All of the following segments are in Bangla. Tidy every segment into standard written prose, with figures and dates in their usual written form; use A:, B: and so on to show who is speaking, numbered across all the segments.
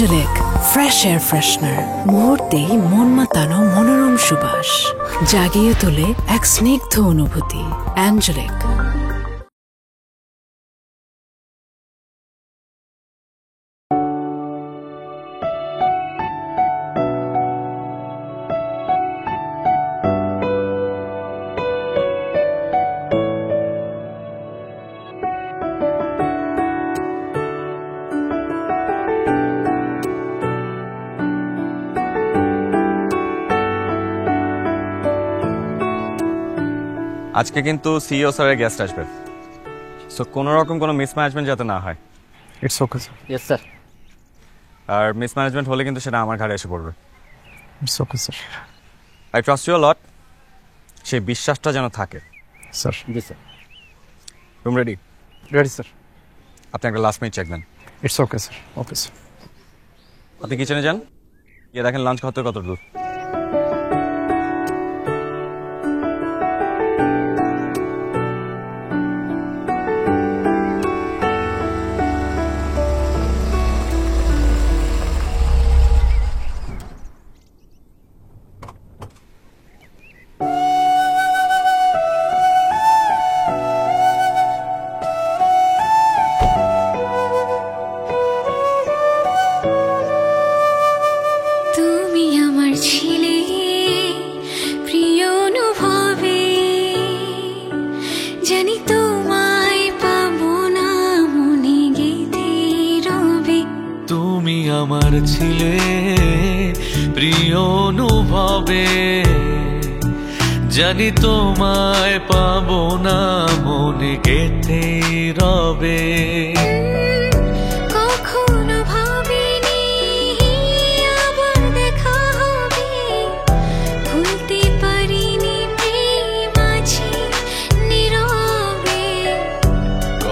A: অ্যাঞ্জেলিক ফ্রেশ এয়ার ফ্রেশনার মুহূর্তেই মন মাতানো মনোরম সুবাস জাগিয়ে তোলে এক স্নিগ্ধ অনুভূতি। অ্যাঞ্জেলিক।
B: আজকে কিন্তু সিইও স্যারের গেস্ট আসবে, সো কোনো রকম কোনো মিসম্যানেজমেন্ট যাতে না হয়।
C: It's okay sir.
D: Yes sir.
B: আর মিসম্যানেজমেন্ট হলে কিন্তু সেটা আমার ঘাড়ে এসে পড়বে।
C: It's okay sir.
B: I trust you a lot, সেই বিশ্বাসটা যেন থাকে।
C: স্যার।
D: জি sir.
B: Room ready?
C: Ready sir.
B: আপনি একটা লাস্ট মিনিট চেক দেন।
C: It's okay sir. Okay sir.
B: আপনি কিচেনে যান, গিয়ে দেখেন লাঞ্চ খাওয়াতে কত দূর।
E: আমার ছিলে প্রিয় অনুভবে, জানি তোমায় পাবো না মনে গেথে রবে।
F: কখনো ভাবিনি আবার দেখা হবে, ভুলতে পারিনি প্রেম আছে নীরবে।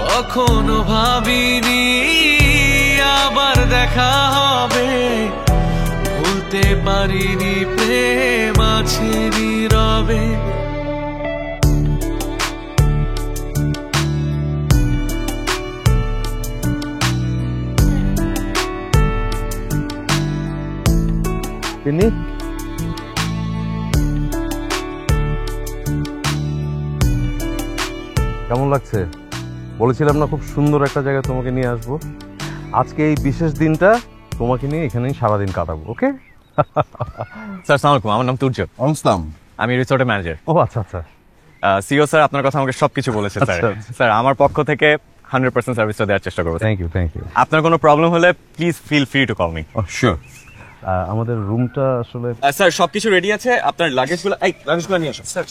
E: কখনো ভাবিনি আবার দেখা হবে, ভুলতে পারিনি প্রেম আছে নীরবে।
C: তিনি কেমন লাগছে? বলেছিলাম না খুব সুন্দর একটা জায়গায় তোমাকে নিয়ে আসবো। আজকে এই বিশেষ দিনটা তোমাকে নিয়ে এখানেই সারাদিন কাটাবো। ওকে
B: স্যার আসসালামু আলাইকুম, আমার নাম তুর্য।
C: আসসালাম।
B: আমি রিসোর্টের ম্যানেজার।
C: ও আচ্ছা আচ্ছা।
B: সিইও স্যার আপনার কথা আমাকে সবকিছু বলেছে স্যার। স্যার আমার পক্ষ থেকে 100% সার্ভিসটা দেওয়ার চেষ্টা করবো।
C: Thank you thank you.
B: আপনার কোনো প্রবলেম হলে please feel free to call me.
C: Sure. আমাদের রুমটা আসলে
B: স্যার সবকিছু রেডি আছে, আপনার লাগেজগুলো নিয়ে আসুন।
C: স্যার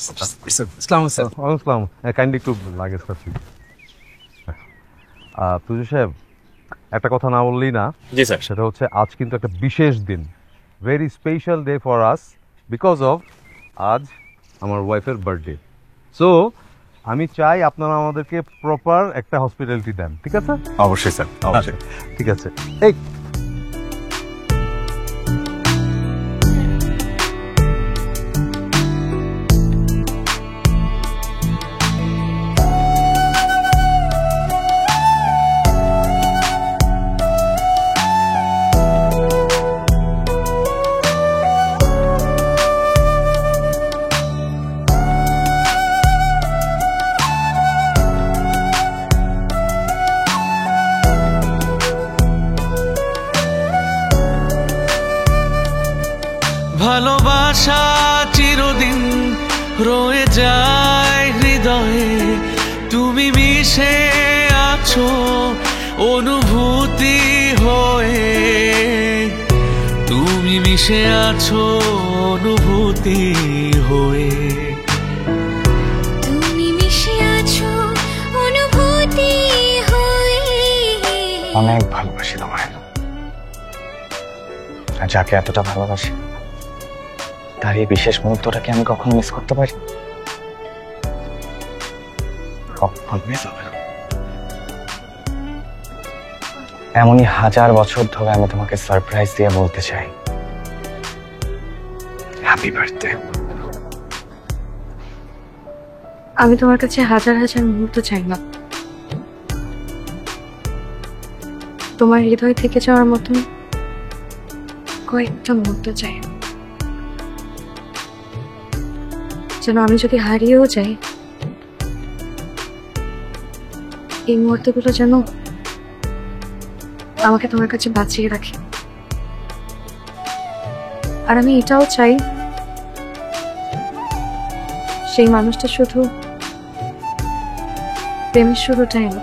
C: আসসালামু আলাইকুম। কাইন্ডলি একটু লাগেজ পাচ্ছি। তুজু সাহেব, একটা কথা না বললেই না।
B: জি স্যার।
C: সেটা হচ্ছে আজ কিন্তু একটা বিশেষ দিন, very special day for us because of আজ আমার ওয়াইফের বার্থডে। সো আমি চাই আপনারা আমাদেরকে প্রপার একটা হসপিটালিটি দেন, ঠিক আছে?
B: অবশ্যই স্যার, অবশ্যই।
C: ঠিক আছে। এই
E: ভালোবাসা চিরদিন রয়ে যায় হৃদয়ে, তুমি মিশে আছো অনুভূতি হয়ে, তুমি মিশে আছো অনুভূতি হয়ে,
F: তুমি মিশে আছো অনুভূতি হয়ে।
D: অনেক ভালোবাসি তোমায়, আর যাকে এতটা ভালোবাসি তার এই বিশেষ মুহূর্তটাকে আমি কখনো মিস করতে পারি? কখনো মিস হবে না। এমনই 1000 বছর ধরে আমি তোমাকে সারপ্রাইজ দিয়ে বলতে চাই, হ্যাপি বার্থডে।
G: আমি তোমার কাছে হাজার হাজার মুহূর্ত চাই না, তোমার হৃদয় থেকে যাওয়ার মতন কয়েকটা মুহূর্ত চাই, যেন আমি যদি হারিয়েও যাই, এই মুহূর্তগুলো যেন আমাকে তোমার কাছে বাঁচিয়ে রাখে। আর আমি এটাও চাই সেই মানুষটা শুধু প্রেমের শুরুটাই না,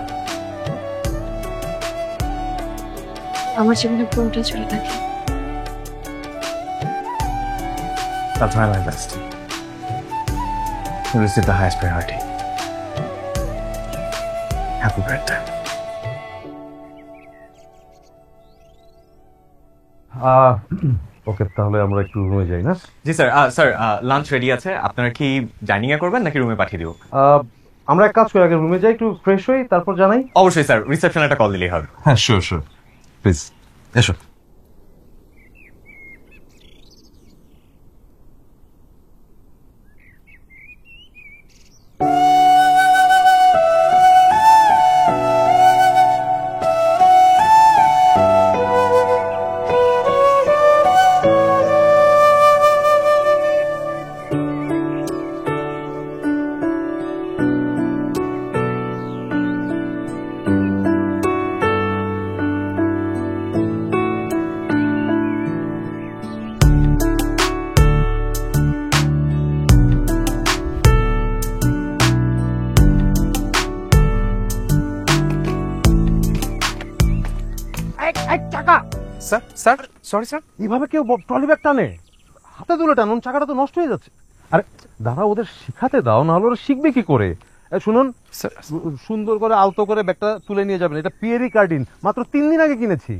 G: আমার জীবনে পুরোটা চলে থাকে।
B: That's my best. You received the highest priority. Happy birthday.
C: ওকে, তাহলে আমরা একটু রুমে যাই না?
B: জি স্যার। স্যার লাঞ্চ রেডি আছে, আপনারা কি ডাইনিং এ করবেন নাকি রুমে পাঠিয়ে দিব?
C: আমরা এক কাজ করি, আগে রুমে যাই, একটু ফ্রেশ হই, তারপর জানাই।
B: অবশ্যই স্যার, রিসেপশনে একটা কল দিলেই হবে।
C: হ্যাঁ, শিওর শিওর, প্লিজ এসো।
H: স্যার স্যার সরি স্যার,
C: এইভাবে কেউ ট্রলি ব্যাগ টানে? হাতে তুলে টানুন, চাকাটা তো নষ্ট হয়ে যাচ্ছে। আরে দাদা, ওদের শিখাতে দাও, না হলে ওরা শিখবে কি করে? শুনুন, সুন্দর করে আলতো করে ব্যাগটা তুলে নিয়ে যাবেন। এটা পিয়েরি কার্ডিন, মাত্র 3 দিন আগে কিনেছি।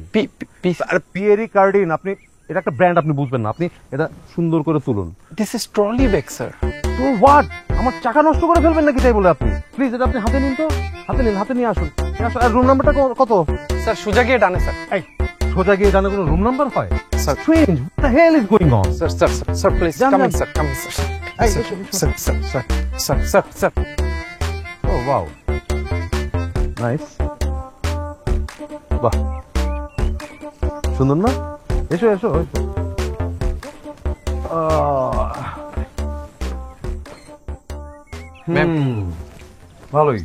C: পিয়েরি কার্ডিন, আপনি এটা একটা ব্র্যান্ড, আপনি বুঝবেন না। আপনি এটা সুন্দর করে তুলুন।
H: This is trolley bag sir.
C: তো হোয়াট, আমার চাকা নষ্ট করে ফেলবেন নাকি তাই বলে? আপনি প্লিজ এটা আপনি হাতে নিন তো, হাতে নিন, হাতে নিয়ে আসুন। আর রুম নাম্বারটা কত?
H: স্যার সোজা গিয়ে ডানে স্যার।
C: এই সোজা গিয়ে ডানে কোনো রুম নাম্বার হয়? Strange, what the hell is going on?
H: Sir sir sir please come in sir, come in sir. Sir sir sir sir sir.
C: ও ওয়াও, নাইস, বাহ, সুন্দর না? এসো এসো এসো। ভালোই।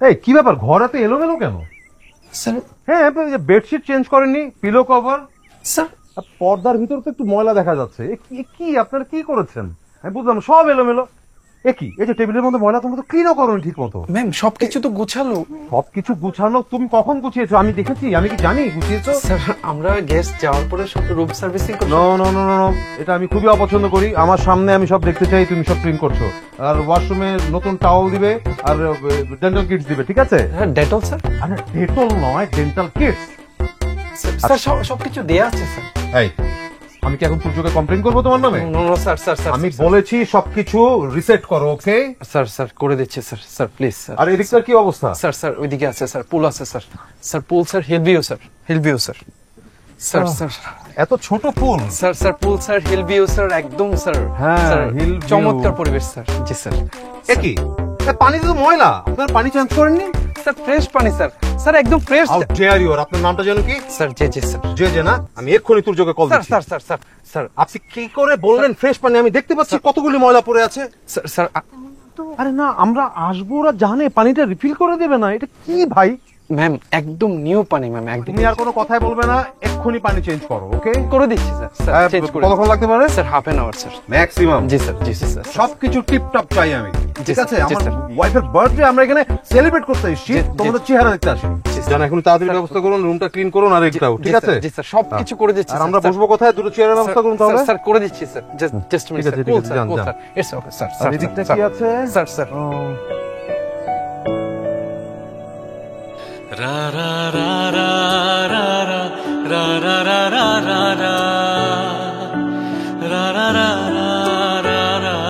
C: এই কি ব্যাপার, ঘর এত এলোমেলো কেন?
H: স্যার
C: হ্যাঁ, বেডশিট চেঞ্জ করেননি, পিলো কভার,
H: স্যার
C: পর্দার ভিতর তো একটু ময়লা দেখা যাচ্ছে। কি আপনারা কি করেছেন? আমি বুঝলাম, সব এলোমেলো। কি এই যে টেবিলের মধ্যে ময়লা, তোমরা তো ক্লিনও করোনি ঠিক মতো।
H: ম্যাম সবকিছু তো গুছালো।
C: সবকিছু গুছানো? তুমি কখন গুছিয়েছো? আমি দেখেছি, আমি কি জানি গুছিয়েছো?
H: স্যার আমরা গেস্ট যাওয়ার পরে সব রুম সার্ভিসিং করব।
C: নো নো নো নো, এটা আমি খুবই অপছন্দ করি। আমার সামনে আমি সব দেখতে চাই তুমি সব ক্লিন করছো। আর ওয়াশরুমে নতুন টাওয়াল দিবে আর ডেন্টাল কিটস দিবে, ঠিক আছে?
H: হ্যাঁ ডেটল স্যার।
C: আরে ডেটল নয়, ডেন্টাল কিটস।
H: স্যার সবকিছু দেয়া আছে স্যার।
C: এই আমি কি এখন সূর্যকে কমপ্লেইন করবো তোমার নামে?
H: No no sir sir sir,
C: আমি বলেছি সবকিছু রিসেট করো, ওকে?
H: স্যার স্যার করে দিচ্ছি স্যার। Sir please sir.
C: আর এদিকটার কি অবস্থা?
H: স্যার স্যার ওইদিকে আছে স্যার, পুল আছে sir. Sir pool sir, hill view sir, hill view sir. Sir sir
C: এত ছোট pool?
H: Sir sir pool sir, hill view sir, একদম স্যার।
C: হ্যাঁ,
H: স্যার
C: hillview।
H: চমৎকার পরিবেশ স্যার। জি স্যার।
C: কি পানিতে তো ময়লা, আপনার পানি চেঞ্জ করেননি?
H: স্যার ফ্রেশ পানি স্যার, স্যার একদম ফ্রেশ।
C: How dare you! আপনার নামটা যেন কি?
H: Sir J J sir.
C: যে না, আমি এক্ষুনি সূর্যকে কল
H: স্যার
C: দিচ্ছি।
H: স্যার স্যার স্যার স্যার
C: আপনি কি করে বললেন ফ্রেশ পানি? আমি দেখতে পাচ্ছি কতগুলি ময়লা পড়ে আছে।
H: স্যার স্যার
C: আরে না, আমরা আসবো, ওরা জানে, পানিটা রিফিল করে দেবে না। এটা কি ভাই?
H: ম্যাম একদম নিউ পানি ম্যাম, একদম।
C: তুমি আর কোনো কথাই বলবে না, এক্ষুনি পানি চেঞ্জ করো, ওকে?
H: করে দিচ্ছি স্যার। স্যার চেঞ্জ করে।
C: কতক্ষণ লাগতে পারে?
H: Sir half an hour sir,
C: maximum.
H: জি স্যার জি স্যার।
C: সবকিছু টিপটপ চাই আমি, ঠিক আছে?
H: জি,
C: আমার
H: স্যার।
C: ওয়াইফের বার্থডে আমরা এখানে সেলিব্রেট করতে এসেছি,
H: জি,
C: তোমাদের চেহারা দেখতে আসি। জান, এখন তাড়াতাড়ি ব্যবস্থা করুন, রুমটা ক্লিন করুন আর একটাও, ঠিক আছে?
H: জি স্যার সবকিছু করে দিচ্ছি।
C: আর আমরা বসবো কোথায়? দুটো চেয়ারের ব্যবস্থা করুন তাহলে।
H: স্যার করে দিচ্ছি স্যার, জাস্ট মিনিট স্যার।
C: ঠিক আছে, যান, যান।
H: Sir it's okay sir.
C: আর এদিকটা কি আছে?
H: Sir sir
E: ra ra ra ra ra ra ra ra ra ra ra ra ra ra ra ra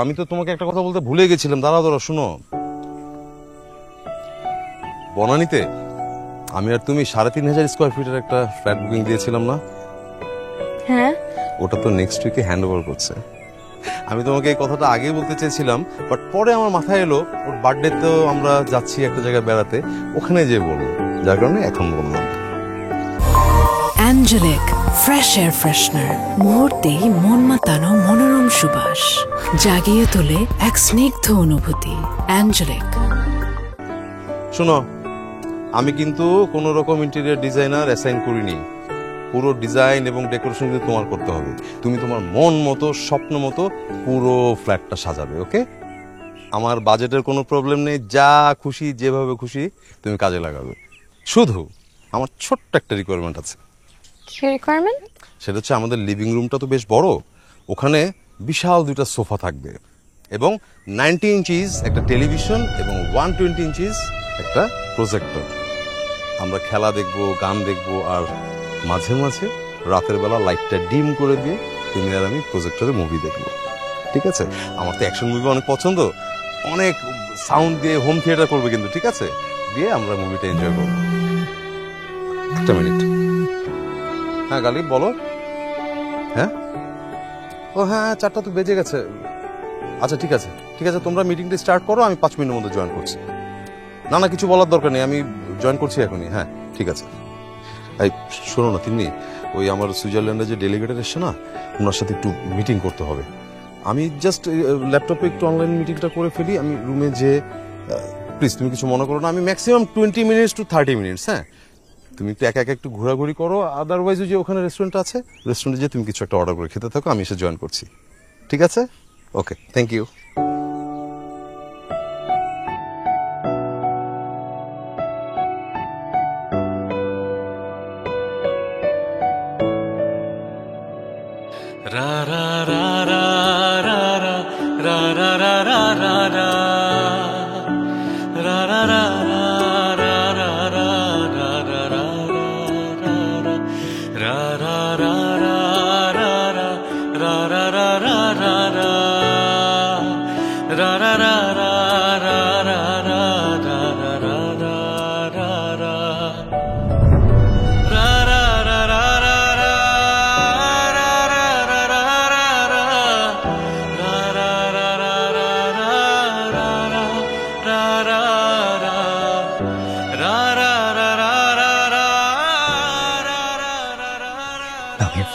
C: আমি তো তোমাকে একটা কথা বলতে ভুলে গেছিলাম, দাঁড়াও শুনো। বনানীতে আমি আর তুমি ৩,৫০০ স্কোয়ার ফিটের একটা ফ্ল্যাট বুকিং দিয়েছিলাম না?
G: হ্যাঁ,
C: ওটা তো নেক্সট উইকে হ্যান্ড ওভার করছে। আমি তোমাকে এই কথাটা আগেই বলতে চেয়েছিলাম, বাট পরে আমার মাথায় এলো ওর বার্থডে তো আমরা যাচ্ছি একটা জায়গায় বেড়াতে, ওখানে যে বলবো, যার কারণে এখন বললাম।
A: অ্যাঞ্জেলিক ফ্রেশ এয়ার ফ্রেশনার, মুহূর্তেই মন মাতানো মনোরম সুবাস, জাগিয়ে তোলে এক স্নিগ্ধ অনুভূতি। অ্যাঞ্জেলিক।
C: শোনো, আমি কিন্তু কোনো রকম ইন্টেরিয়র ডিজাইনার অ্যাসাইন করিনি। পুরো ডিজাইন এবং ডেকোরেশন কিন্তু তোমার করতে হবে। তুমি তোমার মন মতো, স্বপ্ন মতো পুরো ফ্ল্যাটটা সাজাবে, ওকে? আমার বাজেটের কোনো প্রবলেম নেই, যা খুশি যেভাবে খুশি তুমি কাজে লাগাবে। শুধু আমার ছোট্ট একটা রিকোয়ারমেন্ট আছে।
G: কি রিকোয়ারমেন্ট?
C: সেটা হচ্ছে আমাদের লিভিং রুমটা তো বেশ বড়, ওখানে বিশাল 2টা সোফা থাকবে এবং 90 ইঞ্চিস একটা টেলিভিশন এবং 120 ইঞ্চিস একটা প্রজেক্টর। আমরা খেলা দেখব, গান দেখব, আর মাঝে মাঝে রাতের বেলা লাইটটা ডিম করে দিয়ে তুমি আর আমি প্রজেক্টরে মুভি দেখবো, ঠিক আছে? আমার তো অ্যাকশন মুভি অনেক পছন্দ, অনেক সাউন্ড দিয়ে হোম থিয়েটার করবে কিন্তু, ঠিক আছে? দিয়ে আমরা মুভিটা এনজয় করবো। একটা মিনিট। হ্যাঁ গালিব, বলো। হ্যাঁ, ও হ্যাঁ, 4টা তো বেজে গেছে। আচ্ছা ঠিক আছে, ঠিক আছে, তোমরা মিটিংটা স্টার্ট করো, আমি 5 মিনিটের মধ্যে জয়েন করছি। না না, কিছু বলার দরকার নেই, আমি জয়েন করছি এখনই। হ্যাঁ ঠিক আছে। এই শোনো না তিন্নি, ওই আমার সুইজারল্যান্ডে যে ডেলিগেটেড এসছে না, ওনার সাথে একটু মিটিং করতে হবে। আমি জাস্ট ল্যাপটপে একটু অনলাইন মিটিংটা করে ফেলি, আমি রুমে যে, প্লিজ তুমি কিছু মনে করো না, আমি ম্যাক্সিমাম 20 মিনিটস টু 30 মিনিটস। হ্যাঁ, তুমি একটু একা একা একটু ঘোরাঘুরি করো, আদারওয়াইজ যে ওখানে রেস্টুরেন্ট আছে, রেস্টুরেন্টে যে তুমি কিছু একটা অর্ডার করে খেতে থাকো, আমি এসে জয়েন করছি, ঠিক আছে? Okay, thank you.
E: ra ra ra ra ra ra ra ra ra ra ra ra ra ra ra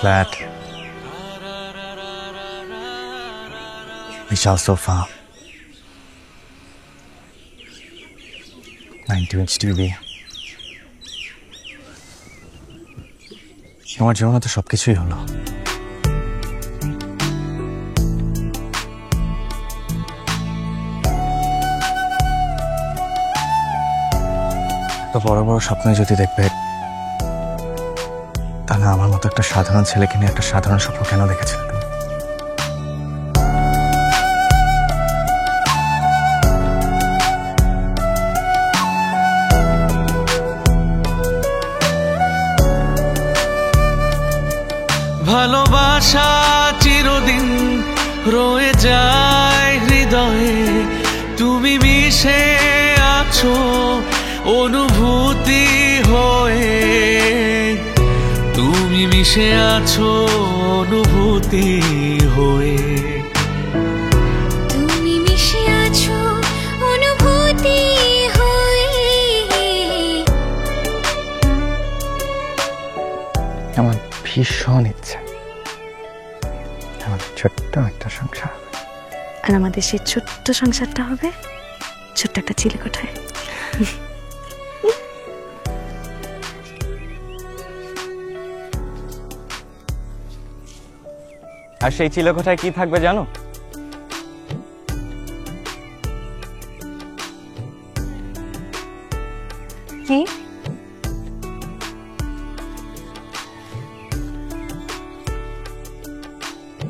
D: flat, বিশাল সোফা, 90-inch টিভি, আমার জীবনে তো সবকিছুই হলো। তো বড় বড় স্বপ্ন যদি দেখবে, তাহলে আমার মতো একটা সাধারণ ছেলেকে নিয়ে একটা সাধারণ স্বপ্ন কেন দেখেছিলেন?
E: ভালোবাসা চিরদিন রয়ে যায় হৃদয়ে, তুমি মিশে আছো অনুভূতি হয়ে, তুমি মিশে আছো অনুভূতি হয়ে,
F: তুমি মিশে আছো অনুভূতি হয়ে।
D: আমার ভীষণ ইচ্ছা আমার ছোট্ট একটা সংসার,
G: আর আমাদের সেই ছোট্ট সংসারটা হবে ছোট্ট একটা চিলেকোঠায়।
B: আর সেই চিলেকোঠায় কি থাকবে জানো?
G: কি?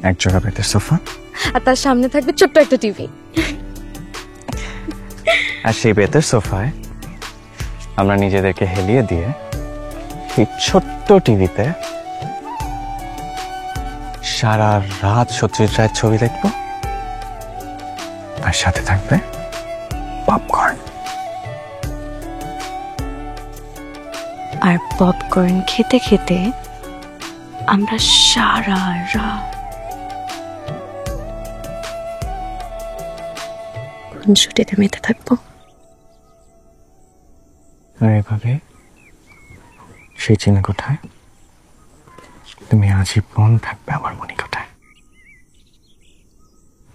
D: এক জোড়া বেতের সোফা,
G: আর তার সামনে থাকবে ছোট্ট একটা টিভি।
D: আর সেই বেতের সোফায় আমরা নিজেদেরকে হেলিয়ে দিয়ে এই ছোট্ট টিভিতে সারা রাত সত্যজিৎ রায়ের ছবি দেখবো, আর সাথে থাকবে পপকর্ন।
G: আর পপকর্ন খেতে খেতে আমরা সারা রাত খুনসুটিতে মেতে থাকবো।
D: আর এভাবে সেই চিনা কোঠায় তুমি আজীবন থাকবে আমার মনি কোঠায়।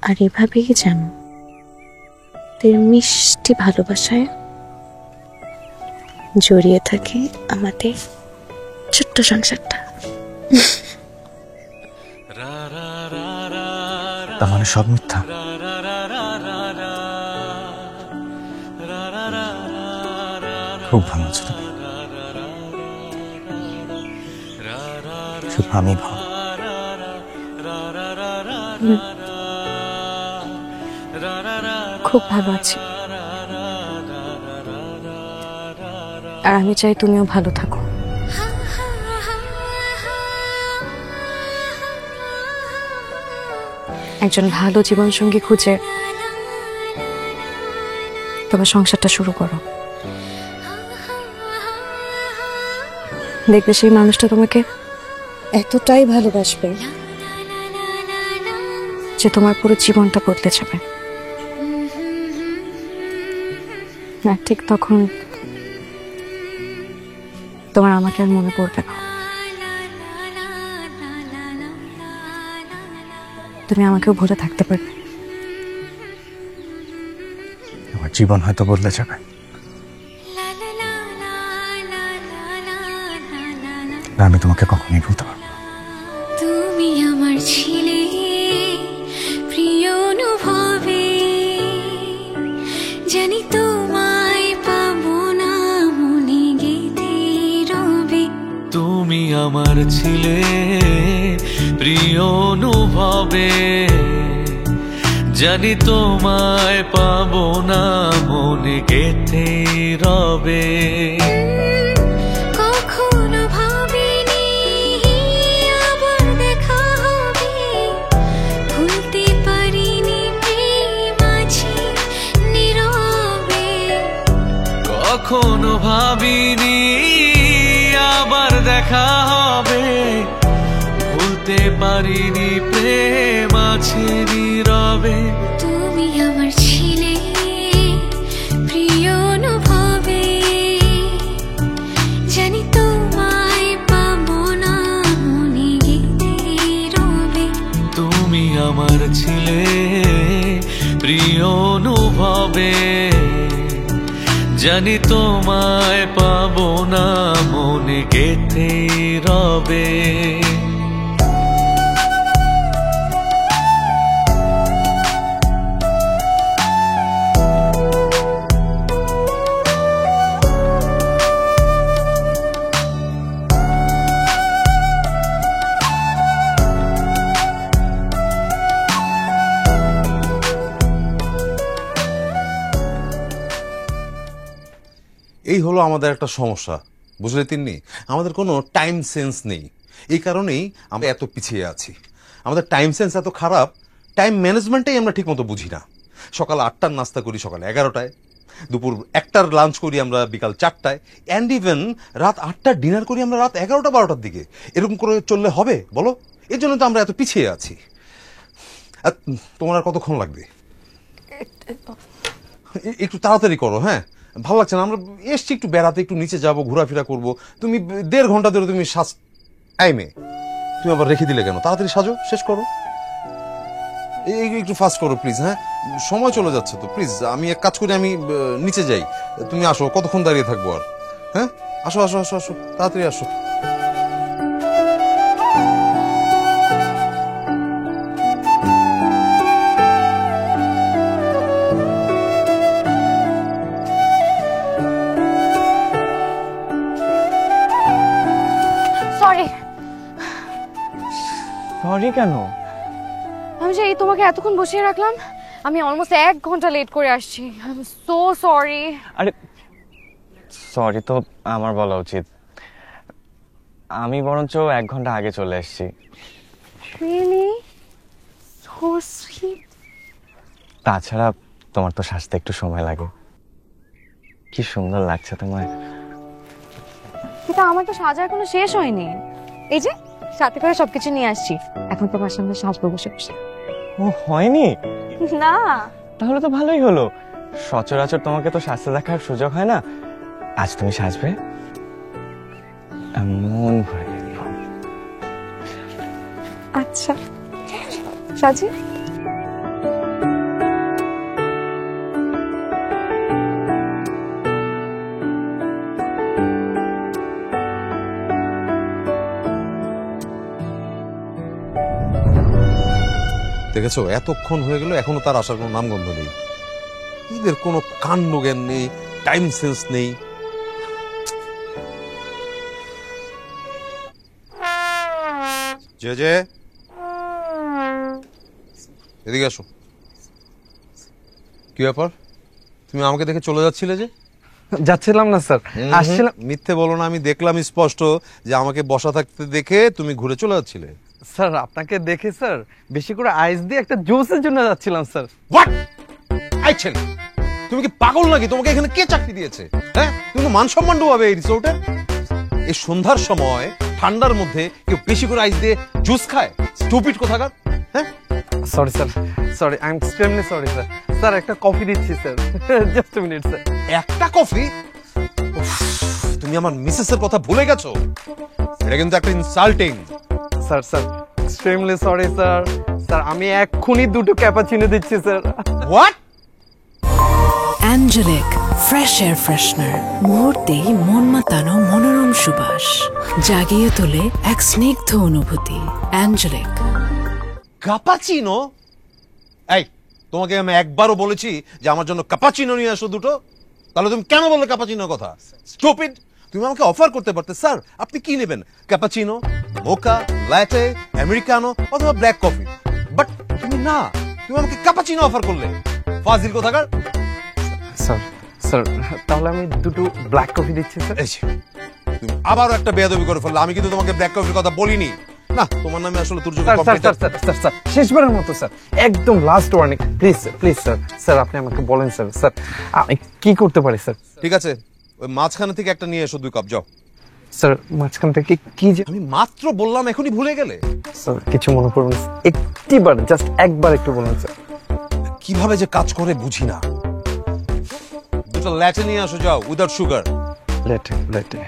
G: আর এভাবেই যেন তোর মিষ্টি ভালোবাসায় জড়িয়ে থাকে আমাদের ছোট্ট সংসারটা।
D: তার মানে সব মিথ্যা? খুব ভালো আছো তুমি, শুধু আমি ভালো।
G: খুব ভালো আছি, আর আমি চাই তুমিও ভালো থাকো। একজন ভালো জীবনসঙ্গী খুঁজে তোমার সংসারটা শুরু করো। দেখবে সেই মানুষটা তোমাকে এতটাই ভালোবাসবে যে তোমার পুরো জীবনটা বদলে যাবে। না, ঠিক তখন তোমার আমাকে আর মনে পড়বে না। তুমি আমাকেও ভুলে থাকতে পারবে।
D: আমার জীবন হয়তো বদলে যাবে, না আমি তোমাকে কখনোই ভুলতে পারবো না।
F: তুমি আমার ছিলে প্রিয় অনুভবে, জানি তোমায় পাবো না মনে গেঁথে রবে।
E: তুমি আমার ছিলে প্রিয় অনুভবে, জানি তোমায় পাবো না মনে গেঁথে রবে।
F: কখনো ভাবিনি আবার দেখা হবে, ভুলতে পারিনি প্রেম আছে নীরবে।
E: কখনো ভাবিনি আবার দেখা হবে, ভুলতে পারিনি প্রেম আছে নীরবে।
F: তুমি আমার ছিলে প্রিয় অনুভবে, জানি তোমায় পাবো না মনে গেঁথে রবে।
E: তুমি আমার ছিলে প্রিয় অনুভবে, জানি তোমায় পাবো না মনে গেঁথে রবে।
C: এই হলো আমাদের একটা সমস্যা, বুঝলে তিন্নি? আমাদের কোনো টাইম সেন্স নেই, এই কারণেই আমরা এত পিছিয়ে আছি। আমাদের টাইম সেন্স এত খারাপ, টাইম ম্যানেজমেন্টটাই আমরা ঠিকমতো বুঝি না। সকাল 8টার নাস্তা করি সকাল 11টায়, দুপুর 1টার লাঞ্চ করি আমরা বিকাল 4টায়, অ্যান্ড ইভেন রাত 8টার ডিনার করি আমরা রাত 11টা 12টার দিকে। এরকম করে চললে হবে বলো? এর জন্য তো আমরা এত পিছিয়ে আছি। আর তোমার আর কতক্ষণ লাগবে? একটু তাড়াতাড়ি করো। হ্যাঁ, ভালো লাগছে না, আমরা এসছি একটু বেড়াতে, একটু নিচে যাবো, ঘোরাফেরা করবো। তুমি 1.5 ঘন্টা ধরে তুমি মেয়ে তুমি আবার রেখে দিলে কেন? তাড়াতাড়ি সাজো, শেষ করো, একটু ফাস্ট করো প্লিজ। হ্যাঁ, সময় চলে যাচ্ছে তো, প্লিজ। আমি এক কাজ করি, আমি নিচে যাই, তুমি আসো। কতক্ষণ দাঁড়িয়ে থাকবো আর? হ্যাঁ, আসো আসো আসো আসো, তাড়াতাড়ি আসো।
G: সরি।
D: সরি কেন?
G: আমি যে এই তোমাকে এতক্ষণ বসিয়ে রাখলাম, আমি অলমোস্ট 1 ঘন্টা লেট করে আসছি। I am so sorry.
D: আরে সরি তো আমার বলা উচিত, আমি বরঞ্চ 1 ঘন্টা আগে চলে এসেছি।
G: রিয়েলি? So sweet.
D: তাছাড়া তোমার তো সাজতে একটু সময় লাগে। কি সুন্দর লাগছে তোমায়।
G: কিন্তু আমার তো সাজার কোনো শেষ হয়নি। এই যে সাথে করে সবকিছু নিয়ে আসছি, এখন তোমার সামনে সাজবো বসে বসে।
D: ও হয়নি?
G: না
D: তাহলে তো ভালোই হলো। সচরাচর তোমাকে তো সাজতে দেখার সুযোগ হয় না, আজ তুমি সাজবে, আমি মন ভরে দেখব।
G: আচ্ছা সাজি।
C: দেখেছো এতক্ষণ হয়ে গেল এখনো তার আসার কোনো নামগন্ধ নেই। এদের কোনো কাণ্ড জ্ঞান নেই, টাইম সেন্স নেই। যে এদিকে আসো। কি ব্যাপার, তুমি আমাকে দেখে চলে যাচ্ছিলে যে?
H: যাচ্ছিলাম না স্যার, আসছিলাম।
C: মিথ্যে বলো না, আমি দেখলাম স্পষ্ট যে আমাকে বসা থাকতে দেখে তুমি ঘুরে চলে যাচ্ছিলে।
H: স্যার আপনাকে দেখে স্যার বেশি করে আইস দিয়ে একটা জুসের জন্য যাচ্ছিলাম স্যার।
C: হোয়াট? আই ছেলে, তুমি কি পাগল নাকি? তোমাকে এখানে কে চাকরি দিয়েছে? হ্যাঁ, তুমি তো মান সম্মান ডুবাবে এই রিসোর্টে। এই সন্ধ্যার সময় ঠান্ডার মধ্যে কেউ বেশি করে আইস দিয়ে জুস খায়? স্টুপিড কোথাকার। হ্যাঁ
H: sorry sir, sorry, I am extremely sorry sir. Sir একটা কফি দিচ্ছি sir, just a minute sir.
C: একটা কফি? তুমি আমার মিসেসের কথা ভুলে গেছো? এটা কিন্তু একটা insulting.
H: Sir sir extremely sorry sir. Sir আমি এক্ষুনি দুটো ক্যাপাচিনো দিচ্ছি sir.
C: What?
A: Angelic fresh air freshener, মুহূর্তেই মন মাতানো মনোরম সুবাস, জাগিয়ে তোলে এক স্নিগ্ধ অনুভূতি। অ্যাঞ্জেলিক।
C: কাপাচিনো? এই, তোমাকে আমি একবারও বলেছি যে আমার জন্য কাপাচিনো নিয়ে আসো দুটো? তাহলে তুমি কেন বললে কাপাচিনোর কথা? স্টুপিড। তুমি আমাকে অফার করতে পারতে, স্যার আপনি কি নেবেন, ক্যাপাচিনো, মোকা, ল্যাটে, আমেরিকানো অথবা ব্ল্যাক কফি, বাট তুমি না, তুমি আমাকে কাপাচিনো অফার করলে। ফাজিল কোথাকার।
H: স্যার স্যার তাহলে আমি দুটো ব্ল্যাক কফি দিচ্ছি স্যার।
C: এই যে, তুমি আবারও একটা বেয়াদবি করে ফেললে। আমি কিন্তু তোমাকে ব্ল্যাক কফির কথা বলিনি। না, তোমার নামে আসলে তোর
H: sir sir sir sir sir শেষবারের মতো স্যার, একদম last warning, please please sir. Sir আপনি আমাকে বলেন স্যার, স্যার আমি কি করতে পারি স্যার?
C: ঠিক আছে, ওই মাঝখানে থেকে একটা নিয়ে এসো 2 কাপ, যাও।
H: স্যার মাঝখান থেকে কি যে
C: আমি মাত্র বললাম, এখনই ভুলে গেলে?
H: স্যার কিছু মনে করবেন না, একটিবার জাস্ট একবার একটু বলুন স্যার।
C: কিভাবে যে কাজ করে বুঝি না। দুটো ল্যাটে নিয়ে আসো, যাও, উইদাউট সুগার।
H: লেটে লেটে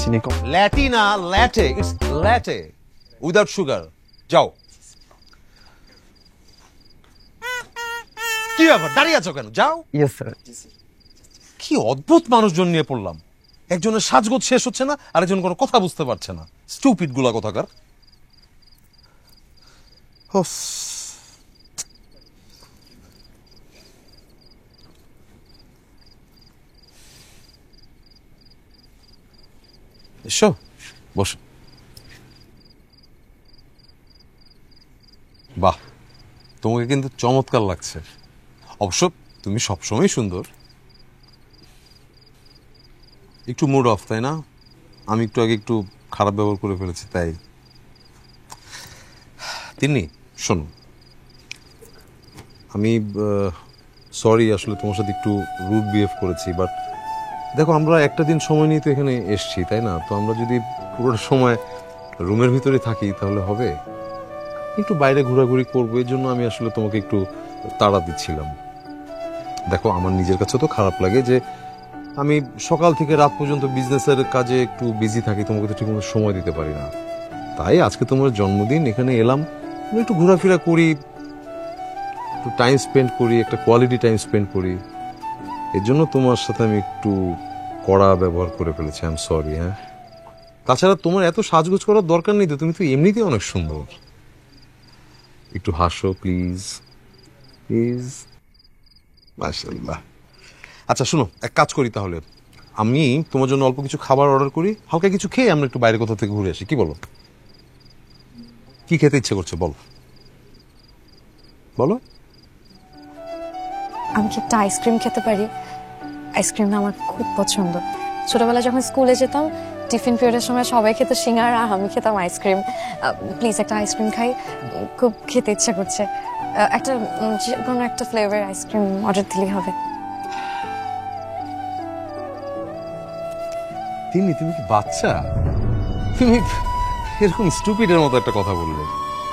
H: চিনি কম।
C: ল্যাটি না, latte, it's latte without sugar, যাও। কি ব্যাপার, দাঁড়িয়ে আছো কেন? যাও।
H: Yes sir.
C: কি অদ্ভুত মানুষজন নিয়ে পড়লাম। একজনের সাজগোজ শেষ হচ্ছে না, আরেকজন কোনো কথা বুঝতে পারছে না। স্টুপিড গুলা কোথাকার। এসো, বসো। বাহ, তোমাকে কিন্তু চমৎকার লাগছে। অবশ্য তুমি সবসময় সুন্দর। একটু মুড অফ, তাই না? আমি একটু আগে একটু খারাপ ব্যবহার করে ফেলেছি, তাই। তিন্নি শোনো, আমি সরি, আসলে তোমার সাথে একটু রুড বিহেভ করেছি, বাট দেখো আমরা একটা দিন সময় নিয়ে তো এখানে এসছি, তাই না? তো আমরা যদি পুরোটা সময় রুমের ভিতরে থাকি তাহলে হবে? একটু বাইরে ঘোরাঘুরি করবো, এর জন্য আমি আসলে তোমাকে একটু তাড়া দিচ্ছিলাম। দেখো আমার নিজের কাছে তো খারাপ লাগে যে আমি সকাল থেকে রাত পর্যন্ত বিজনেসের কাজে একটু বিজি থাকি, তোমাকে তো ঠিকমতো সময় দিতে পারি না। তাই আজকে তোমার জন্মদিন, এখানে এলাম, একটু ঘোরাফেরা করি, একটু টাইম স্পেন্ড করি, একটা কোয়ালিটি টাইম স্পেন্ড করি। এর জন্য তোমার সাথে আমি একটু কড়া ব্যবহার করে ফেলেছি, আই এম সরি। হ্যাঁ, তাছাড়া তোমার এত সাজগোজ করার দরকার নেই তো, তুমি তো এমনিতেই অনেক সুন্দর। একটু হাসো প্লিজ, প্লিজ। মাশাআল্লাহ। আচ্ছা শোনো, এক কাজ করি তাহলে, আমি তোমার জন্য অল্প কিছু খাবার অর্ডার করি, হালকা কিছু খেয়ে আমরা একটু বাইরে কোথাও থেকে ঘুরে আসি, কি বলো? কি খেতে ইচ্ছে করছে বলো, বলো।
G: আমি কি একটা আইসক্রিম খেতে পারি? আইসক্রিমটা আমার খুব পছন্দ। ছোটবেলায় যখন স্কুলে যেতাম, টিফিন পিরিয়ডের সময় সবাই খেত সিঙ্গারা, আমি খেতাম আইসক্রিম। প্লিজ একটা আইসক্রিম খাই, খুব খেতে ইচ্ছা করছে। একটা কোনো একটা ফ্লেভার আইসক্রিম অর্ডার দিলেই হবে।
C: তুমি কি বাচ্চা? তুমি এরকম স্টুপিডের মতো একটা কথা বললে।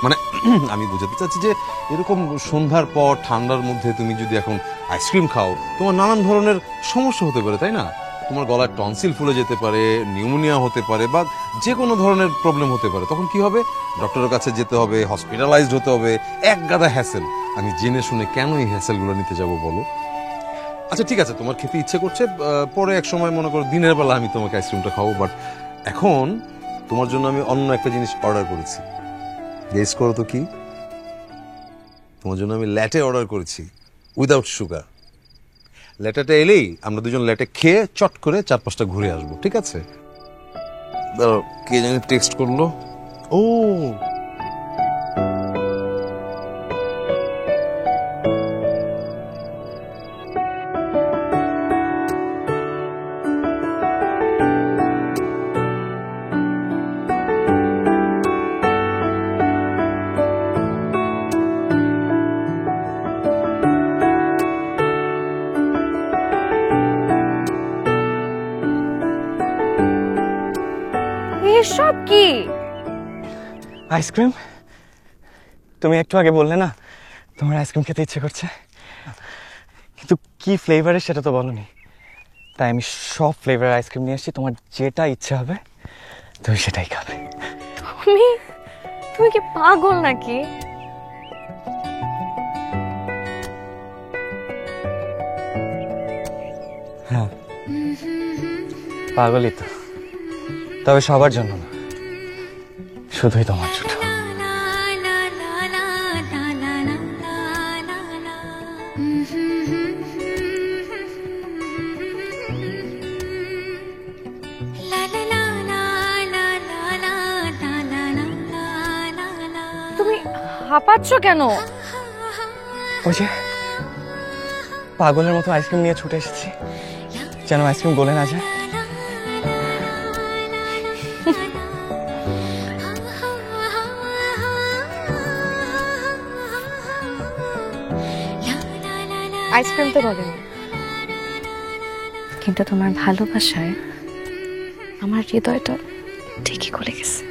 C: মানে আমি বুঝাতে চাচ্ছি যে এরকম সন্ধ্যার পর ঠান্ডার মধ্যে তুমি যদি এখন আইসক্রিম খাও, তোমার নানান ধরনের সমস্যা হতে পারে, তাই না? তোমার গলায় টনসিল ফুলে যেতে পারে, নিউমোনিয়া হতে পারে, বা যে কোনো ধরনের প্রবলেম হতে পারে। তখন কি হবে? ডক্টরের কাছে যেতে হবে, হসপিটালাইজড হতে হবে, এক গাদা হ্যাসেল। আমি জেনে শুনে কেন এই হ্যাসেলগুলো নিতে যাব বলো? আচ্ছা ঠিক আছে, তোমার খেতে ইচ্ছে করছে, পরে এক সময় মনে করো দিনের বেলা আমি তোমাকে আইসক্রিমটা খাবো, বাট এখন তোমার জন্য আমি অন্য একটা জিনিস অর্ডার করেছি। গেস করো তো কি? তোমার জন্য আমি ল্যাটে অর্ডার করেছি, উইদাউট সুগার। ল্যাটেটা এলেই আমরা দুজন ল্যাটে খেয়ে চট করে 4-5টা ঘুরে আসবো, ঠিক আছে? দাঁড়াও, কে জানি টেক্সট করলো। ও
G: এসব কি?
D: আইসক্রিম? তুমি একটু আগে বললে না তোমার আইসক্রিম খেতে ইচ্ছে করছে, কিন্তু কি ফ্লেভারের সেটা তো বলনি। তাই আমি সব ফ্লেভারের আইসক্রিম নিয়ে এসেছি, তোমার যেটা ইচ্ছে হবে তুমি সেটাই খাবে।
G: তুমি কি পাগল নাকি?
D: হ্যাঁ পাগলই তো, তবে সবার জন্য না, শুধুই তোমার জন্য।
G: তুমি হাঁপাচ্ছ কেন?
D: ওই যে পাগলের মতো আইসক্রিম নিয়ে ছুটে এসেছি, যেন আইসক্রিম গলে না যায়।
G: আইসক্রিম তো বলেনি, কিন্তু তোমার ভালোবাসায় আমার হৃদয়টা ঠিকই গলে গেছে।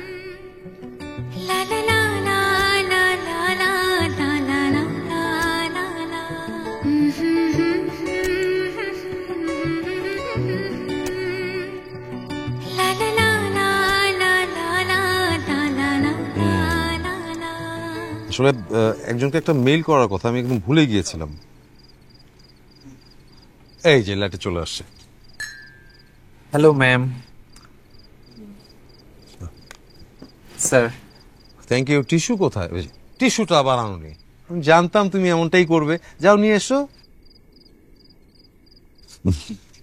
C: আসলে একজনকে একটা মেইল করার কথা আমি একদম ভুলে গিয়েছিলাম। এই যে ল্যাটে চলে আসছে।
H: Hello ma'am. Sir
C: thank you. Tissue কোথায়? টিস্যুটা আবার আনোনি? আমি জানতাম তুমি এমনটাই করবে। যাও নিয়ে এসো।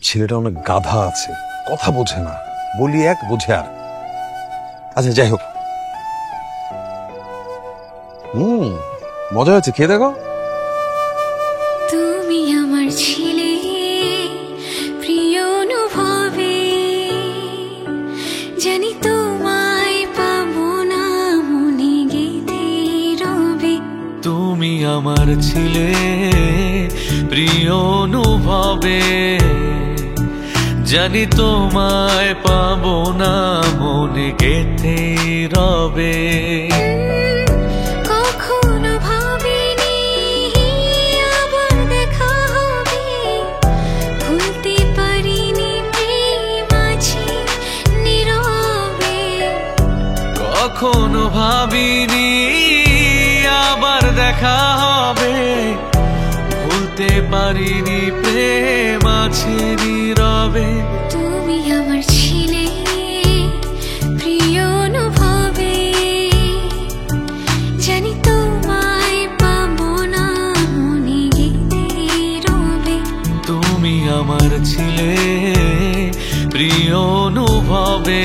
C: ছেলেটা অনেক গাধা আছে, কথা বোঝে না, বলি এক বোঝে আর। আচ্ছা যাই হোক, মজা হচ্ছে, খেয়ে দেখো।
F: তুমি আমার ছিলে প্রিয় অনুভবে, জানি তোমায় পাবো না মনে গেঁথে রবে।
E: তুমি আমার ছিলে প্রিয় অনুভবে, জানি তোমায় পাবো না মনে গেঁথে রবে।
F: কখনো ভাবিনি আবার দেখা হবে, ভুলতে পারিনি প্রেম আছে নীরবে।
E: কখনো ভাবিনি আবার দেখা হবে, ভুলতে পারিনি প্রেম আছে নীরবে।
F: তুমি আমার ছিলে প্রিয় অনুভবে, জানি তোমায় পাবো না মনে গেঁথে রবে।
E: তুমি আমার ছিলে প্রিয় অনুভবে,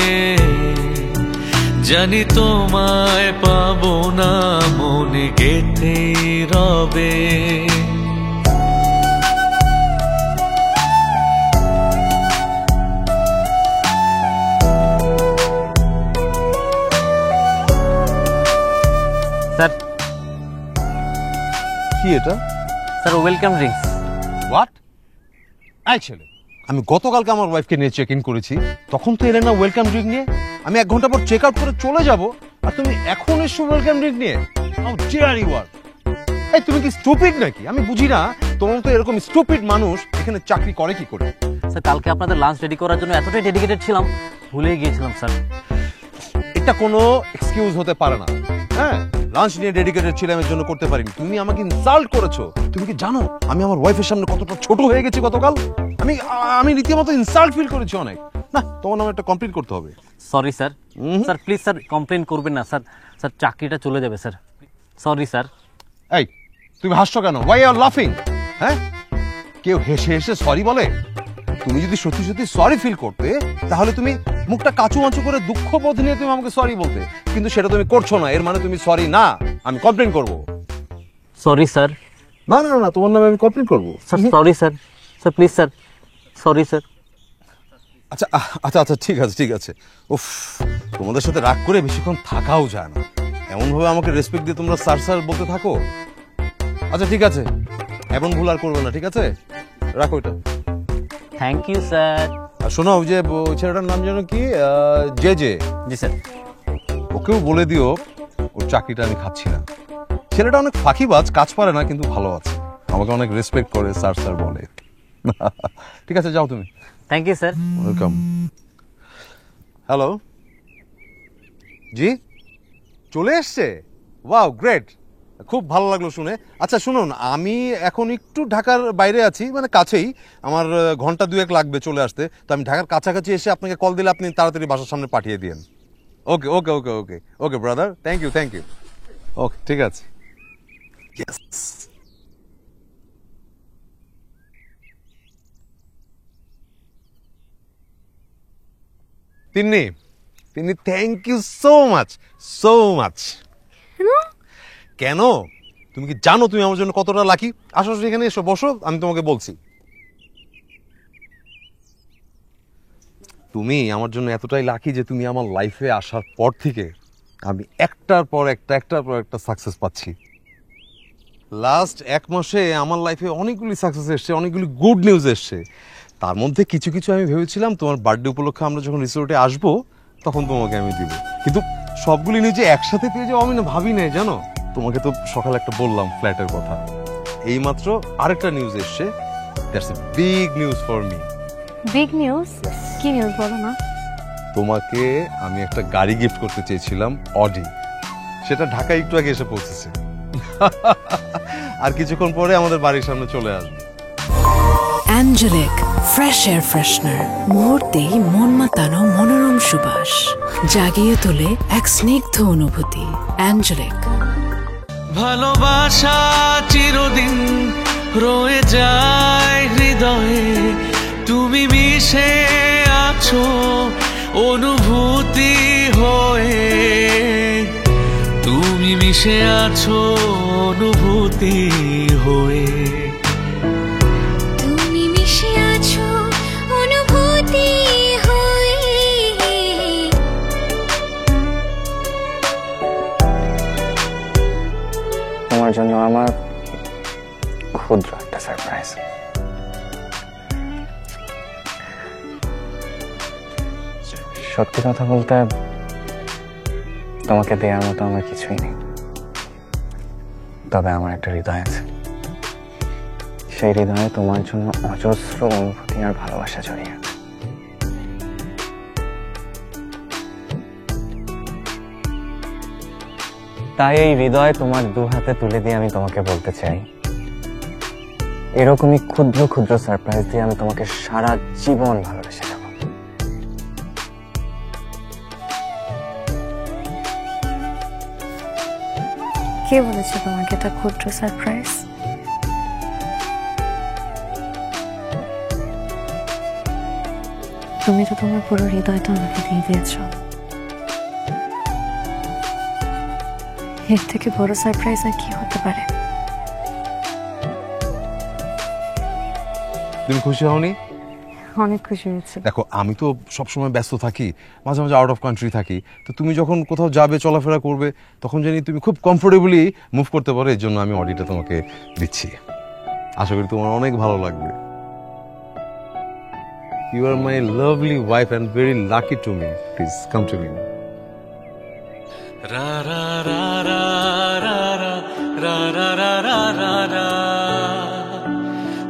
E: জানি তোমায় পাবো না মনে গেঁথে রবে।
D: স্যার
C: কি এটা?
I: Sir welcome drinks.
C: What? Actually আমি গতকালকে আমার ওয়াইফকে নিয়ে চেক ইন করেছি, তখন তো এলে না ওয়েলকাম ড্রিঙ্ক নিয়ে। আমি 1 ঘন্টা পর চেক আউট করে চলে যাব, আর তুমি এখন এসো ওয়েলকাম ড্রিঙ্ক নিয়ে? হাউ ডেয়ার ইউ আর! এই তুমি কি স্টুপিড নাকি? আমি বুঝি না তোমার তো এরকম স্টুপিড মানুষ এখানে চাকরি করে কি করে।
I: স্যার কালকে আপনাদের লাঞ্চ রেডি করার জন্য এতটাই ডেডিকেটেড ছিলাম, ভুলে গিয়েছিলাম স্যার।
C: এটা কোনো এক্সকিউজ হতে পারে না। হ্যাঁ, লাঞ্চ নিয়ে ডেডিকেটেড ছিলাম এর জন্য করতে পারিনি। তুমি আমাকে ইনসাল্ট করেছো। তুমি কি জানো আমি আমার ওয়াইফের সামনে কতটা ছোট হয়ে গেছি গতকাল? আমি রীতিমতো ইনসাল্ট ফিল করেছি অনেক। না, তোমার নামে একটা কমপ্লেইন করতে হবে।
I: Sorry sir. Sir please sir complain করবেন না স্যার, স্যার চাকরিটা চলে যাবে স্যার। Sorry sir.
C: এই তুমি হাসছো কেন? ওয়াই আর লাফিং? হ্যাঁ, কেউ হেসে হেসে সরি বলে? তুমি যদি সত্যি সত্যি সরি ফিল করতে, তাহলে তুমি মুখটা কাচু মাচু করে দুঃখ বোধ নিয়ে তুমি আমাকে সরি বলতে, কিন্তু সেটা তুমি করছো না। এর মানে তুমি সরি না, আমি কমপ্লেন করব।
I: Sorry sir.
C: না না না, তোমার নামে আমি কমপ্লেন করব।
I: Sir sorry sir. Sir please sir. Sorry sir.
C: আচ্ছা আচ্ছা আচ্ছা, ঠিক আছে ঠিক আছে। উফ, তোমাদের সাথে রাগ করে বেশিক্ষণ থাকাও যায় না। এমনভাবে আমাকে রেসপেক্ট দিয়ে তোমরা স্যার স্যার বলতে থাকো। আচ্ছা ঠিক আছে, এমন ভুল আর করবে না, ঠিক আছে? রাখো এটা।
I: Thank you sir.
C: আর শোনো, ওই যে ছেলেটার নাম যেন কি, জে জে।
I: জি স্যার।
C: ওকেও বলে দিও ওর চাকরিটা আমি খাচ্ছি না। ছেলেটা অনেক ফাঁকিবাজ, কাজ পারে না, কিন্তু ভালো আছে, আমাকে অনেক রেসপেক্ট করে, স্যার স্যার বলে। ঠিক আছে, যাও তুমি।
I: Thank you sir.
C: Welcome. Hello, জি চলে এসছে? ওয়াও গ্রেট, খুব ভালো লাগলো শুনে। আচ্ছা শুনুন, আমি এখন একটু ঢাকার বাইরে আছি, মানে কাছেই, আমার ঘন্টা 2-1 লাগবে চলে আসতে। তো আমি ঢাকার কাছাকাছি এসে আপনাকে কল দিলে আপনি তাড়াতাড়ি বাসার সামনে পাঠিয়ে দিন। Okay okay okay okay okay brother, thank you thank you. Okay ঠিক আছে। Yes. Tinni, Tinni, thank you so much, so much. কেন? তুমি কি জানো তুমি আমার জন্য কতটা লাকি? আসো আসো, এখানে এসো, বসো, আমি তোমাকে বলছি। তুমি আমার জন্য এতটাই লাকি যে তুমি আমার লাইফে আসার পর থেকে আমি একটার পর একটা সাকসেস পাচ্ছি। লাস্ট 1 মাসে আমার লাইফে অনেকগুলি সাকসেস এসছে, অনেকগুলি গুড নিউজ এসছে। তার মধ্যে কিছু কিছু আমি ভেবেছিলাম তোমার বার্থডে উপলক্ষে আমরা যখন রিসোর্টে আসবো তখন তোমাকে আমি দিব, কিন্তু সবগুলি নিউজ একসাথে পেয়ে যাবো আমি না ভাবি নাই, জানো? তোমাকে তো সকালে একটা বললাম ফ্ল্যাটের কথা, এইমাত্র আরেকটা নিউজ এসছে। That's a big news for me.
G: Big news? কি নিউজ বলো না?
C: তোমাকে আমি একটা গাড়ি গিফট করতে চেয়েছিলাম, অডি, সেটা ঢাকায় একটু আগে এসে পৌঁছেছে। আর কিছুক্ষণ পরে আমাদের বাড়ির সামনে চলে আসবে।
A: অ্যাঞ্জেলিক ফ্রেশ এয়ার ফ্রেশনার, মুহূর্তেই মন মাতানো মনোরম সুবাস, জাগিয়ে তোলে এক স্নিগ্ধ অনুভূতি। অ্যাঞ্জেলিক।
E: ভালোবাসা চিরদিন রয়ে যায় হৃদয়ে, তুমি মিশে আছো অনুভূতি হয়ে, তুমি মিশে আছো অনুভূতি হয়ে,
F: তুমি মিশে আছো অনুভূতি হয়ে।
D: তোমার জন্য আমার ক্ষুদ্র একটা সারপ্রাইজ। সত্যি কথা বলতে তোমাকে দেওয়ার মতো আমার কিছুই নেই, তবে আমার একটা হৃদয় আছে। সেই হৃদয়ে তোমার জন্য অজস্র অনুভূতি আর ভালোবাসা জড়িয়ে আছে। তাই এই হৃদয় তোমার 2 হাতে তুলে দিয়ে আমি তোমাকে বলতে চাই, এরকমই ক্ষুদ্র ক্ষুদ্র সারপ্রাইজ দিয়ে আমি তোমাকে সারা জীবন ভালোবেসে যাব।
G: কে বলেছে তোমাকে এটা ক্ষুদ্র সারপ্রাইজ? তুমি তো তোমার পুরো হৃদয়টা আমাকে দিয়ে দিয়েছ। এর থেকে বড় সারপ্রাইজ আর কি হতে পারে?
C: তুমি খুশি হওনি?
G: অনেক খুশি হয়েছে।
C: দেখো আমি তো সবসময় ব্যস্ত থাকি, মাঝে মাঝে আউট অফ কান্ট্রি থাকি, তো তুমি যখন কোথাও যাবে চলাফেরা করবে তখন জানি তুমি খুব কমফোর্টেবলি মুভ করতে পারো, এর জন্য আমি অডিটা তোমাকে দিচ্ছি। আশা করি তোমার অনেক ভালো লাগবে। You are my lovely wife and very lucky to me. Please come to me.
E: ra ra ra ra ra ra ra ra ra ra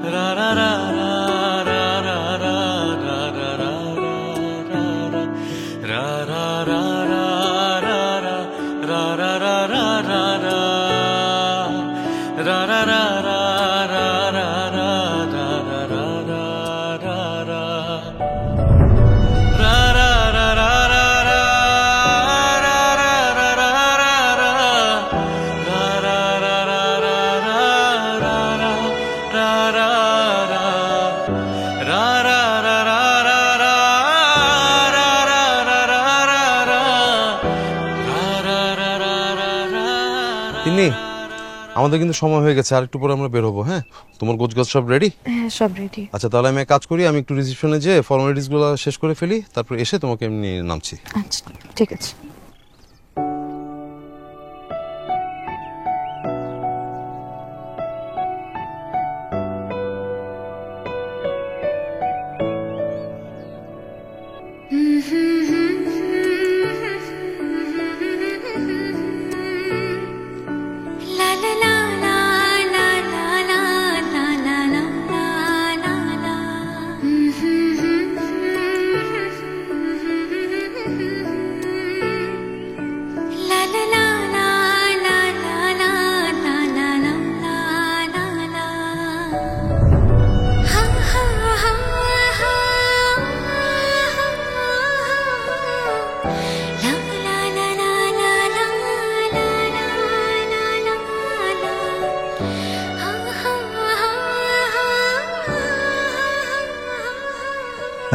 E: ra ra ra ra
C: Tinni, আমাদের কিন্তু সময় হয়ে গেছে, আর একটু পরে আমরা বের হবো। হ্যাঁ, তোমার গোছগাছ সব রেডি?
G: হ্যাঁ, সব রেডি।
C: আচ্ছা, তাহলে আমি এক কাজ করি, আমি একটু রিসেপশনে যেয়ে ফর্মালিটিসগুলো শেষ করে ফেলি, তারপর এসে তোমাকে এমনি নামছি।
G: আচ্ছা, ঠিক আছে।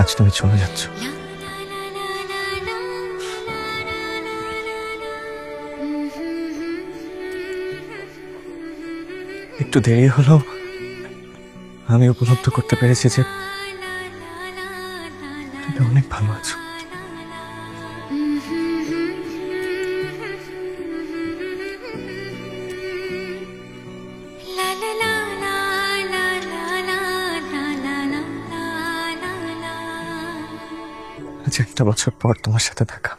D: আজ তুমি চলে যাচ্ছ, একটু দেরি হলো, আমি উপলব্ধ করতে পেরেছি যে তুমি অনেক ভালো আছো। আজ একটা বছর পর তোমার সাথে দেখা,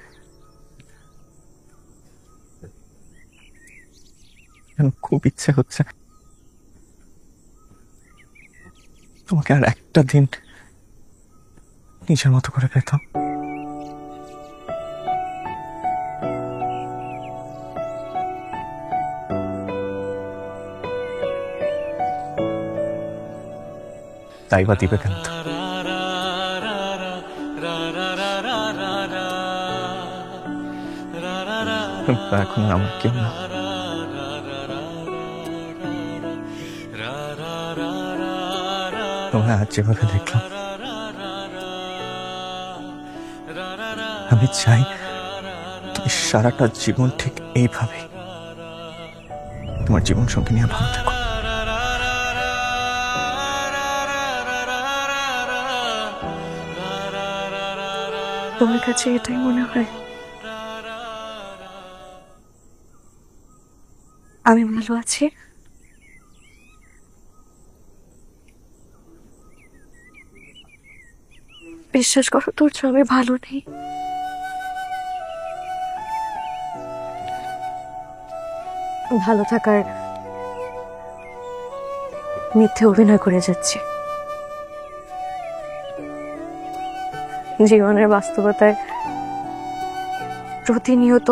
D: খুব ইচ্ছে হচ্ছে তোমাকে আর একটা দিন নিজের মতো করে পেতাম। তাই বা দিবে কেন? এখন আমার কেউ না, তোমায় আজ যেভাবে দেখলাম, আমি চাই তুমি সারাটা জীবন ঠিক এইভাবে তোমার জীবন সঙ্গে নিয়ে ভালো থাকো।
G: তোমার কাছে এটাই মনে হয় আমি ভালো আছি? বিশ্বাস করো তোর আমি ভালো নেই। ভালো থাকার মিথ্যে অভিনয় করে যাচ্ছি। জীবনের বাস্তবতায় প্রতিনিয়ত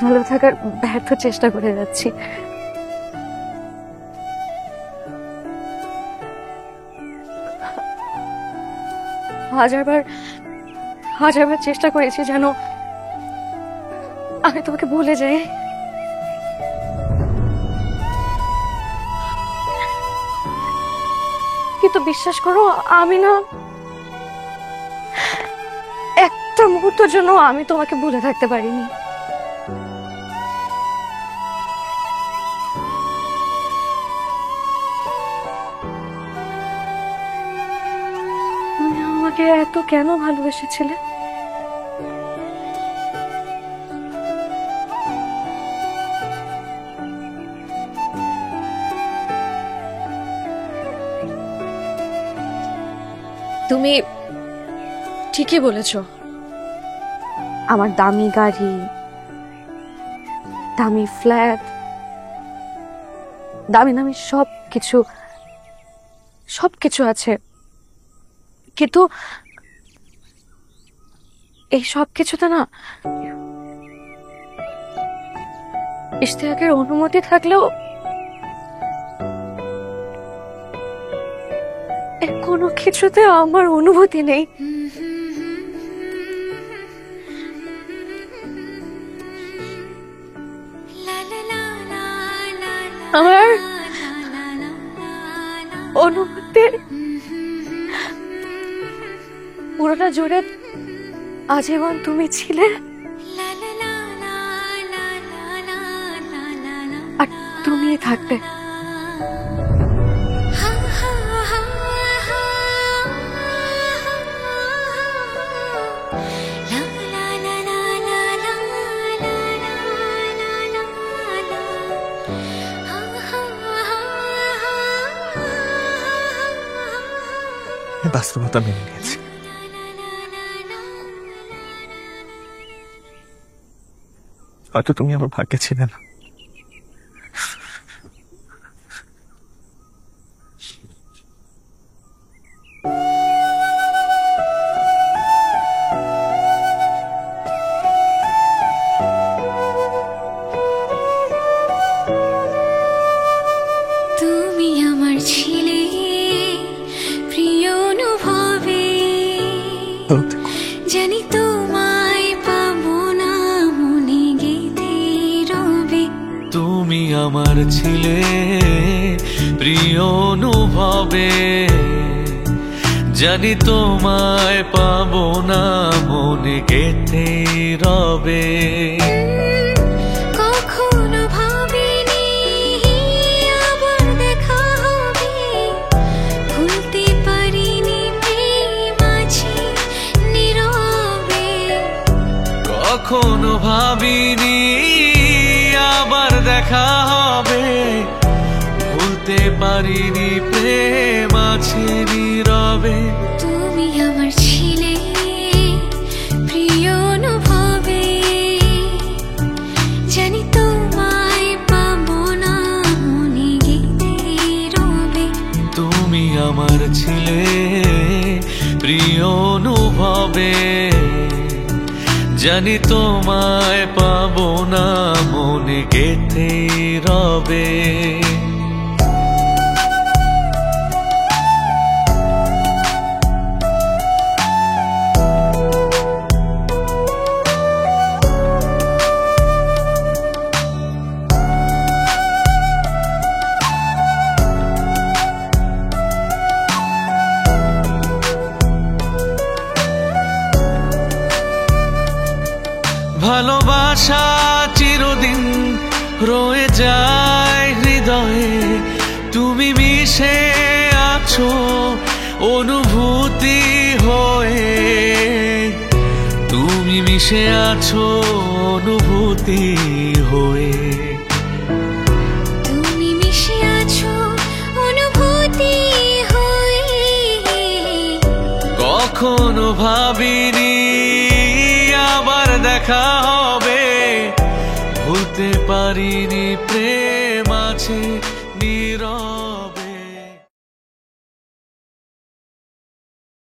G: ভালো থাকার ব্যর্থ চেষ্টা করে যাচ্ছি। হাজারবার চেষ্টা করেছি যেন আমি তোমাকে ভুলে যাই, কিন্তু বিশ্বাস করো আমি না একটা মুহূর্তের জন্য আমি তোমাকে ভুলে থাকতে পারিনি। আমাকে এত কেন ভালোবেসেছিলে? তুমি ঠিকই বলেছ, আমার দামি গাড়ি, দামি ফ্ল্যাট, দামি দামি সবকিছু আছে, কিন্তু এই সব কিছুতে না ইশতিয়াকের অনুমতি থাকলেও এর কোনো কিছুতে আমার অনুভূতি নেই। আমার অনুভূতির পুরোটা জুড়ে আজীবন তুমি ছিলে, আর তুমি থাকবে।
D: বাস্তবতা মেনে নিয়েছি। হয়তো তুমি আমার ভাগ্যে ছিলে না,
F: তুমি আমার ছিলে প্রিয় অনুভবে, জানি তোমায় পাবো না মনে গেঁথে রবে।
E: তুমি আমার ছিলে প্রিয় অনুভবে, জানি তোমায় পাবো না মনে গেঁথে রবে।
F: কখনো ভাবিনি আবার দেখা হবে, ভুলতে পারিনি প্রেম আছে নীরবে।
E: কখনো ভাবিনি আবার দেখা হবে, ভুলতে পারিনি প্রেম আছে নীরবে।
F: তুমি আমার ছিলে প্রিয় অনুভবে, জানি তোমায় পাবো না মনে গেঁথে রবে।
E: তুমি আমার ছিলে প্রিয় অনুভবে, জানি তোমায় পাবো না মনে গেঁথে রবে। ভালোবাসা চিরদিন রয়ে যায় হৃদয়ে, তুমি মিশে আছো অনুভূতি হয়ে। তুমি মিশে আছো অনুভূতি হয়ে।
F: তুমি মিশে আছো অনুভূতি হয়ে।
E: কখনো ভাবিনি আবার দেখা হবে, ভুলতে পারিনি প্রেম আছে